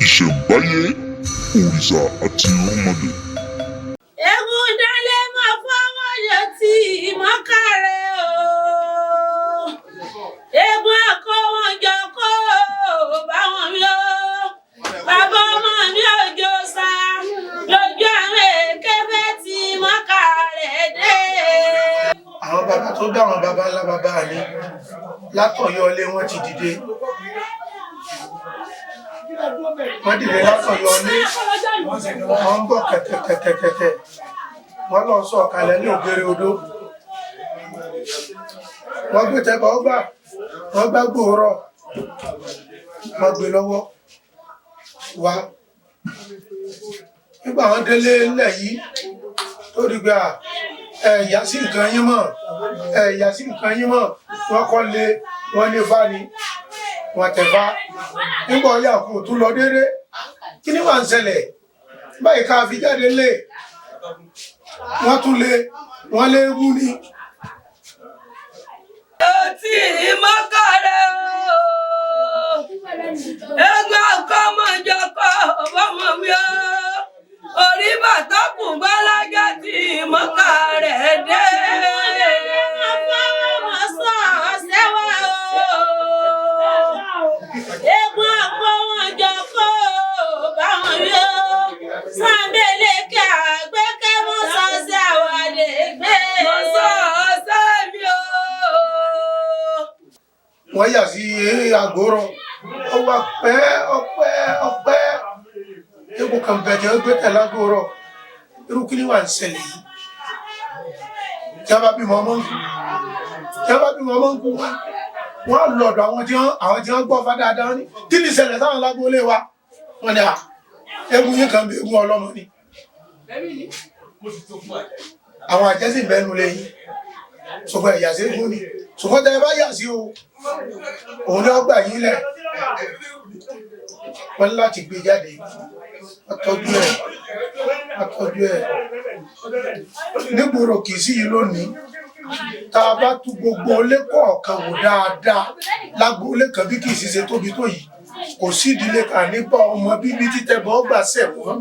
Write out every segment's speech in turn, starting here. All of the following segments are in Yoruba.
ìṣẹ̀ǹbáyé òrìṣà àti irúnmọlẹ̀. egun dálé máa fọwọ́ yọ tí ìmọ̀kàrẹ́ o. egun akọ wọn jọ kó báwọn mi o. bàbá ọmọ mi ò jọ sá lójú àwọn èkébé tí ìmọ̀kàrẹ́ dé. àwọn bàbá tó dá àwọn bàbá ńlá bàbá mi látọ̀yọ́ ilé wọn ti dìde. wọ́n dìde látọ̀yọ́ ilé wọ́n ń bọ̀ kẹ̀kẹ̀kẹ̀kẹ̀kẹ̀ wọ́n lọ sọ ọ̀kalẹ̀ ní ògèrè odó. wọ́n gbé tẹ́bà ọgbà wọ́n gbá gbòòrọ̀ wọ́n gbé lọ́wọ́ wá. nígbà wọn délé ńlẹ̀ yìí tó rí gbà ẹ̀yà sí nǹkan yín mọ̀ ẹ̀yà sí nǹkan yín mọ̀ wọ́n kọ́ lé wọ́n lé fá ni wọ́n tẹ̀ fá. nígbà ọ̀yà kò tún lọ déédé kí ni wà ń ṣẹlẹ̀ báyìí ká fi jáde lé wọ́n tún lé wọ́n lé wú ni. tí ìmọ̀kàrẹ́ o ẹgbẹ́ ọkọ mọ̀jọ kọ́ ọmọ mi o orí bàtà kù bálájà tí ìmọ̀kàrẹ́ dé. egun ọkọ mọ̀jọ kọ́ báwọn mi o sábẹ́lẹ̀ kí àgbẹ̀kẹ́ mọ́ sọ́sẹ́ àwọn àdégbé. mọ́ sọ́sẹ́ mi o. wọ́n yà sí àgọ́rọ̀ ọwọ́ ọpẹ́ ewu kan bẹ̀jẹ̀ gbé tẹ̀lé àgọ́rọ̀ irú kí ni wà ń ṣẹlẹ̀ yìí. jábá bímọ ọmọ ń kú wọ́n lọ́dọ̀ àwọn tí wọ́n gbọ́ fá dáadáa ní kí ni ìṣẹ̀lẹ̀ sáwọn lágbólé wa wọ́n ní ewu yín kan bí ewu ọlọ́mọ ni àwọn àjẹsí bẹ́ẹ̀nu lẹ́yìn ṣùgbọ́n ẹ̀yà sí ewu ni ṣùgbọ́n tẹ́ ẹ bá yà sí o òun ni wọ́n gbà yín lẹ̀ wọ́n láti gbé jáde àtọ́jú ẹ̀ nígboro kì í sí yìí lónìí tá a bá tú gbogbo ilé kọ̀ọ̀kan wò dáadáa lágbóolé kan bí kì í ṣiṣẹ́ tóbi tó yìí kò sí ìdílé kan nípa ọmọ bíbí títẹ̀ bọ́ gbà sẹ̀ wọ́n.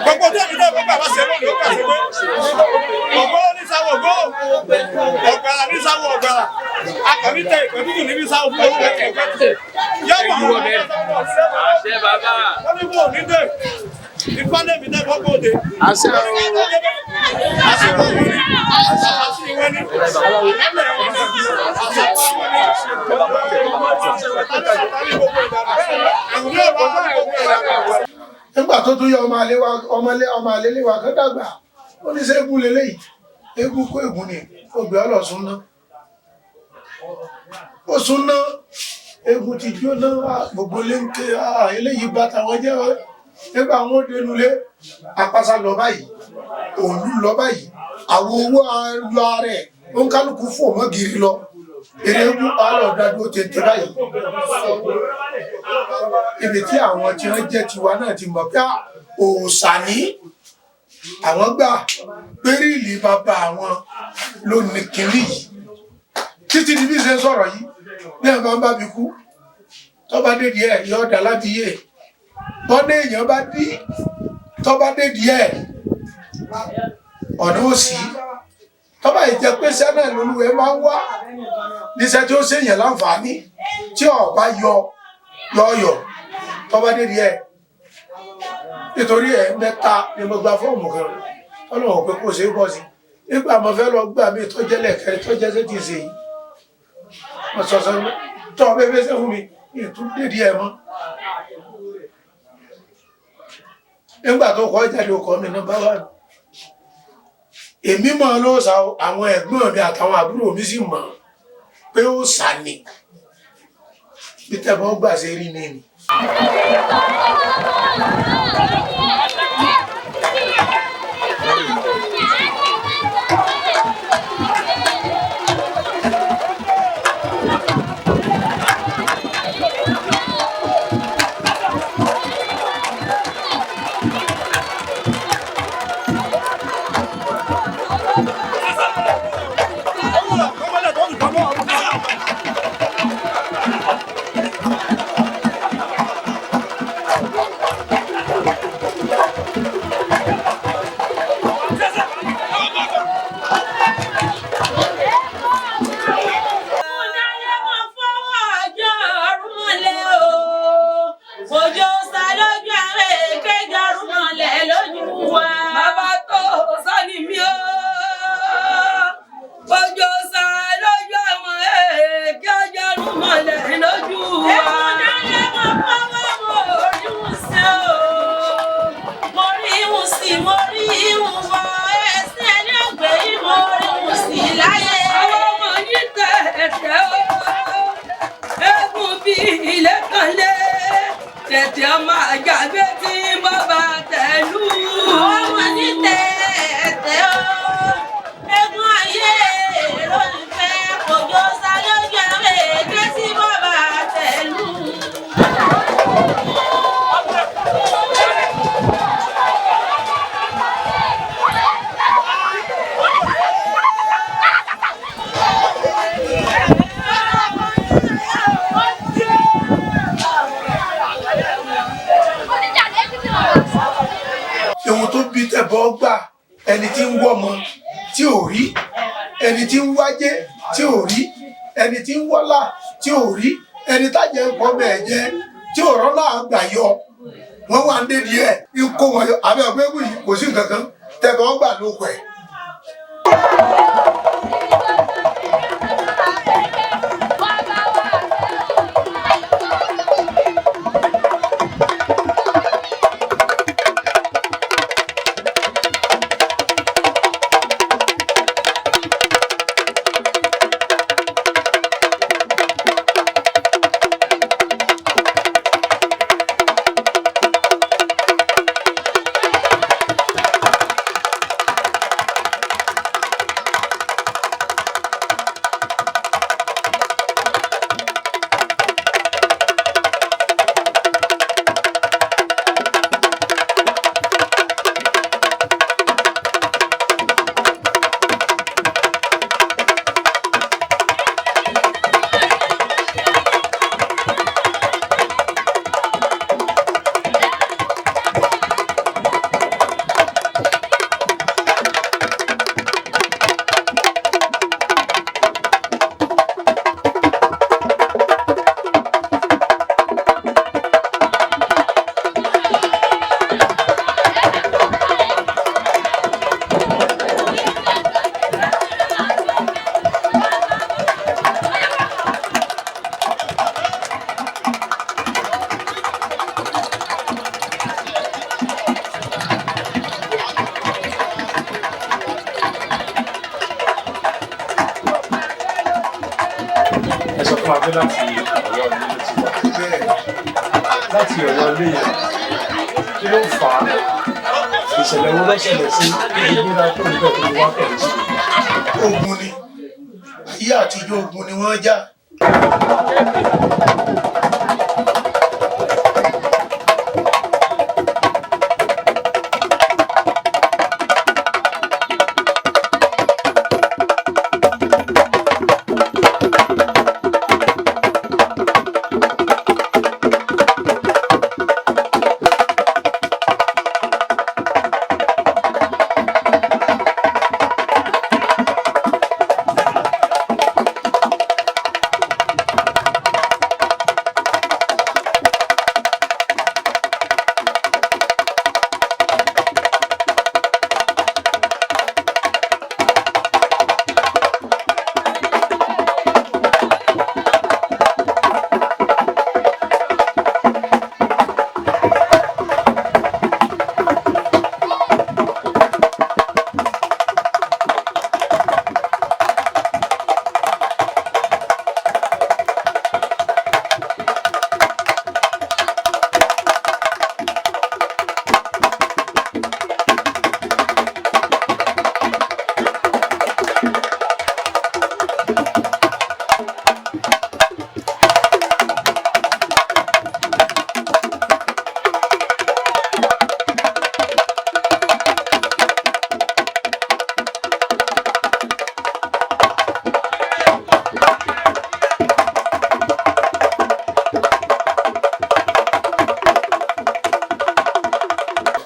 gbogbo tó ní náà gbogbo àwọn ṣẹlẹ̀ ló kà sí pé ọgbọ ní sáwọ ọgbọ ọgbàrà ní sáwọ ọgbàrà akọni tẹ ìpè tútù níbi sáwọ fún ọgbẹ ẹgbẹ yọmọ àwọn ọmọ àṣẹ bàbá wọn ní kò ní dé ìfọdé mi dé gbogbo òde àṣẹ o àṣẹ wọn ní àṣẹ wọn ní nígbà tó tún yẹ ọmọ àlè lé wa kan dàgbà ó ní sẹ́gun lélẹ́yìí eégún kó ègún ni ògbé ọlọ́sùn ná ó sún ná eégún ti jóná gbogbo léńké eléyìí bá tàwọn jẹ́ nígbà wọn ó dénú lé apáṣá lọ báyìí òòlù lọ báyìí àwọn owó ayọ ara ẹ̀ ó ń kálukú fò mọ́ gírí lọ eré eégún pààlọ́ dádúró tètè báyìí ibi tí àwọn tí wọ́n jẹ́ tiwa náà ti mọ̀ pé òòṣà ní àwọn gbà péríìlì bàbá àwọn ló ní kiri yìí títí di bí ṣe sọ̀rọ̀ yìí bí ẹ̀ máa ń bá mi kú tọ́ba dédìí ẹ̀ yọ ọ̀dà láti yé bọ́dé èèyàn bá dí tọ́ba dédìí ẹ̀ ọ̀nà òsì tọ́ba ìjẹ́ pé sẹ́nà lolúwẹ̀ máa ń wá níṣẹ́ tí ó ṣèyàn láǹfààní tí ọ̀bá yọ tọ́ba dédìí ẹ̀ nítorí ẹ̀ mẹ́ta ni mo gba fọ́ọ̀mù kan ọlọ́wọ́ pé kò ṣe é bọ́ sí nígbà mo fẹ́ lọ gbà mí tọ́jẹ́lẹ̀ kẹrin tọ́jẹ́ sí ti ṣe yìí mo sọ tọ́ bẹ́ẹ̀ fẹ́ fún mi ìtún dédìí ẹ̀ mọ́ nígbà tó kọ́ jáde ọkọ̀ mi nọ́mbà 1 èmi mọ̀ ló sá àwọn ẹ̀gbọ́n mi àtàwọn àbúrò mi sì mọ̀ pé ó sá ni bí tẹ́bọ̀ gbà ṣe rí ni ni. Tètè ọmọ àjàgbé tí bàbá tẹ̀lú. Ọmọ ní tẹ̀tẹ̀ o, egun ayé lólùfẹ́ kòjó sá lójú àwọn èké tí bàbá tẹ̀lú. Ohun tó bí tẹ̀bọ̀ gbà ẹni tí ń wọ́mọ tí ò rí, ẹni tí ń wájé tí ò rí, ẹni tí ń wọ́lá tí ò rí, ẹni tájẹ́ ń kọ́ bẹ́ẹ̀ jẹ́ tí ò rọ́lá àgbà yọ. Wọ́n wá ń dé díẹ̀ ń kó wọn yọ àbẹ́ ọ̀gbẹ́gùn yìí kò sí nǹkan kan tẹ̀bọ̀ gbà ló pẹ̀. fún wa pé láti Ọ̀yọ́ ilé ló ti wà. Láti Ọ̀yọ́ ilé yẹn kí ló fà á? Ìṣẹ̀lẹ̀ wo ló ṣẹlẹ̀ sí ìgbéra tó ń bẹ̀ tó wá pẹ̀lú sí? Ogun ni ayé àtijọ́ ogun ni wọ́n jà.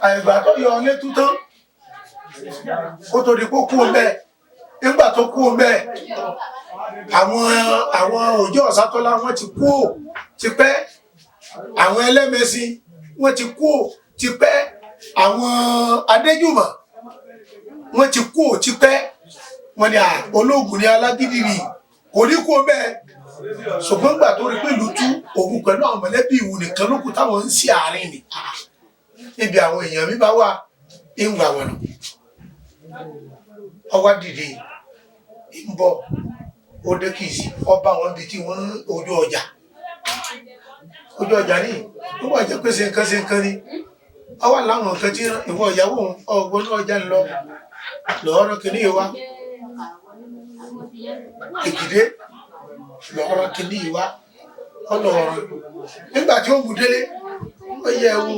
Àìgbà tó yọ ọlé tútán kó tó di kó kú ọbẹ̀ nígbà tó kú ọbẹ̀ àwọn òjò Ọ̀sátọ́lá wọ́n ti kú tipẹ́, àwọn ẹlẹ́mẹ̀sìn wọ́n ti kú tipẹ́, àwọn Adéjùmọ̀ wọ́n ti kú tipẹ́. Wọ́n ní ológun ní alágídí rí kò ní kú ọbẹ̀, ṣùgbọ́n gbà tó rí pé lùtú òun pẹ̀lú àwọn mọ̀lẹ́bí ìwù nìkan ló kù táwọn ń sí àárín ni níbi àwọn èèyàn mi bá wà ń gbà wọn nù. Ọwá dìde ń bọ̀ ó dé Kìsì ọba wọn bí tí wọ́n ojú ọjà ní ó wà jẹ́ pé ṣe nǹkan ni ọwá láwọn nǹkan tí ìwọ ìyàwó ọgbọ́n ọjà ń lọ lọ́ọ́rọ́ kìíní ìwá Èkìdé lọ́ọ́rọ́ kìíní ìwá ọlọ́ọ̀rọ̀ nígbà tí ó mú délé ó yẹ ewu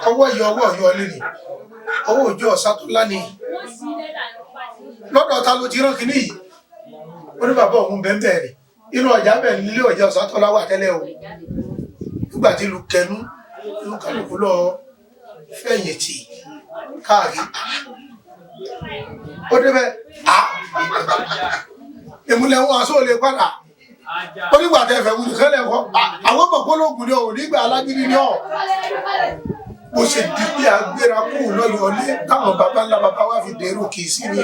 ọwọ́ yọ lẹ́nì ọwọ́ òjò Ọ̀sátọ́lá ni lọ́dọ̀ ta ló ti rán kìíní yìí. Ó ní bàbá òun bẹ́ẹ̀ rẹ̀ inú ọjà bẹ́ẹ̀ nílé ọjà Ọ̀sátọ́lá wà tẹ́lẹ̀ o. Nígbà tí lu kẹnu ló kálukú lọ fẹ̀yìntì káàkiri ó débẹ̀ ìmúlẹ̀ wọn aṣọ lè padà ó nígbà tẹ́ fẹ́ wùdí kẹ́lẹ̀ kọ́ àwọn mọ̀kólógún ni ò nígbà alágídí ni ọ̀. Bó ṣe di pé agbéra kú lọ́yọ̀ ọlé táwọn baba ńlá baba wá fi dèrò Kìsì ni.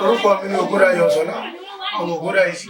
Orúkọ mi ni Ògúndáyọ̀ Ṣọlá, ọmọ Ògúndáyìí.